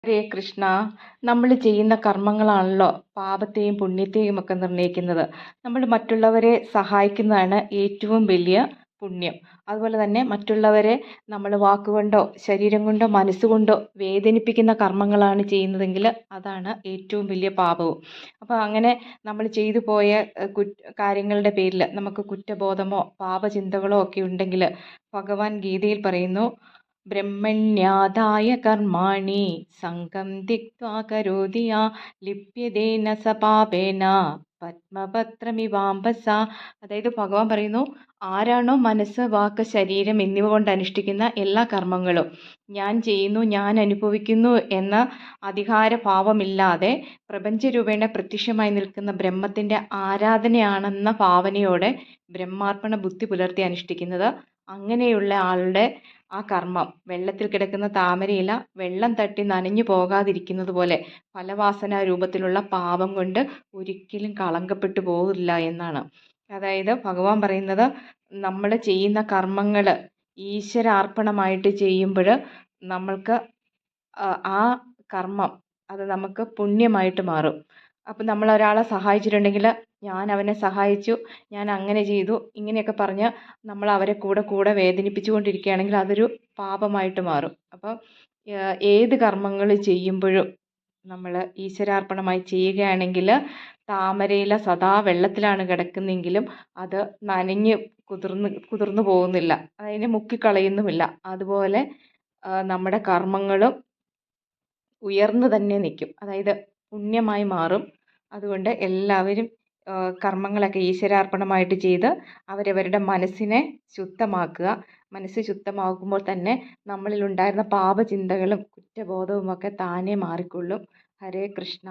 ഹരേ കൃഷ്ണ. നമ്മൾ ചെയ്യുന്ന കർമ്മങ്ങളാണല്ലോ പാപത്തെയും പുണ്യത്തെയും ഒക്കെ നിർണ്ണയിക്കുന്നത്. നമ്മൾ മറ്റുള്ളവരെ സഹായിക്കുന്നതാണ് ഏറ്റവും വലിയ പുണ്യം. അതുപോലെ തന്നെ മറ്റുള്ളവരെ നമ്മൾ വാക്കുകൊണ്ടോ ശരീരം കൊണ്ടോ മനസ്സുകൊണ്ടോ വേദനിപ്പിക്കുന്ന കർമ്മങ്ങളാണ് ചെയ്യുന്നതെങ്കിൽ അതാണ് ഏറ്റവും വലിയ പാപവും. അപ്പോൾ അങ്ങനെ നമ്മൾ ചെയ്തു പോയ കാര്യങ്ങളുടെ പേരിൽ നമുക്ക് കുറ്റബോധമോ പാപചിന്തകളോ ഒക്കെ ഉണ്ടെങ്കിൽ ഭഗവാൻ ഗീതയിൽ പറയുന്നു, ബ്രഹ്മണ്യാദായ കർമാണി സംഗം ത്യക്ത്വാ കരോതി യാ ലിപ്യതേന സ പാപേന പത്മപത്രമിവാംബസ. അതായത് ഭഗവാൻ പറയുന്നു, ആരാണോ മനസ്സ് വാക്ക് ശരീരം എന്നിവ കൊണ്ട് അനുഷ്ഠിക്കുന്ന എല്ലാ കർമ്മങ്ങളും ഞാൻ ചെയ്യുന്നു, ഞാൻ അനുഭവിക്കുന്നു എന്ന അധികാരഭാവമില്ലാതെ പ്രപഞ്ചരൂപേണ പ്രത്യക്ഷമായി നിൽക്കുന്ന ബ്രഹ്മത്തിൻ്റെ ആരാധനയാണെന്ന ഭാവനയോടെ ബ്രഹ്മാർപ്പണ ബുദ്ധി പുലർത്തി അനുഷ്ഠിക്കുന്നത്, അങ്ങനെയുള്ള ആളുടെ ആ കർമ്മം വെള്ളത്തിൽ കിടക്കുന്ന താമരയില വെള്ളം തട്ടി നനഞ്ഞു പോകാതിരിക്കുന്നത് പോലെ ഫലവാസന രൂപത്തിലുള്ള പാപം കൊണ്ട് ഒരിക്കലും കളങ്കപ്പെട്ടു പോകില്ല എന്നാണ്. അതായത് ഭഗവാൻ പറയുന്നത്, നമ്മൾ ചെയ്യുന്ന കർമ്മങ്ങൾ ഈശ്വരാർപ്പണമായിട്ട് ചെയ്യുമ്പോൾ നമ്മൾക്ക് ആ കർമ്മം അത് നമുക്ക് പുണ്യമായിട്ട് മാറും. അപ്പം നമ്മൾ ഒരാളെ സഹായിച്ചിട്ടുണ്ടെങ്കിൽ, ഞാൻ അവനെ സഹായിച്ചു, ഞാൻ അങ്ങനെ ചെയ്തു, ഇങ്ങനെയൊക്കെ പറഞ്ഞ് നമ്മൾ അവരെ കൂടെ വേദനിപ്പിച്ചുകൊണ്ടിരിക്കുകയാണെങ്കിൽ അതൊരു പാപമായിട്ട് മാറും. അപ്പം ഏത് കർമ്മങ്ങൾ ചെയ്യുമ്പോഴും നമ്മൾ ഈശ്വരാർപ്പണമായി ചെയ്യുകയാണെങ്കിൽ താമരയില സദാ വെള്ളത്തിലാണ് കിടക്കുന്നെങ്കിലും അത് നനഞ്ഞ് കുതിർന്നു പോകുന്നില്ല, അതിനെ മുക്കിക്കളയുന്നുമില്ല. അതുപോലെ നമ്മുടെ കർമ്മങ്ങളും ഉയർന്നു തന്നെ നിൽക്കും, അതായത് പുണ്യമായി മാറും. അതുകൊണ്ട് എല്ലാവരും കർമ്മങ്ങളൊക്കെ ഈശ്വരാർപ്പണമായിട്ട് ചെയ്ത് അവരവരുടെ മനസ്സിനെ ശുദ്ധമാക്കുക. മനസ്സ് ശുദ്ധമാകുമ്പോൾ തന്നെ നമ്മളിലുണ്ടായിരുന്ന പാപചിന്തകളും കുറ്റബോധവും ഒക്കെ താനേ മാറിക്കൊള്ളും. ഹരേ കൃഷ്ണ.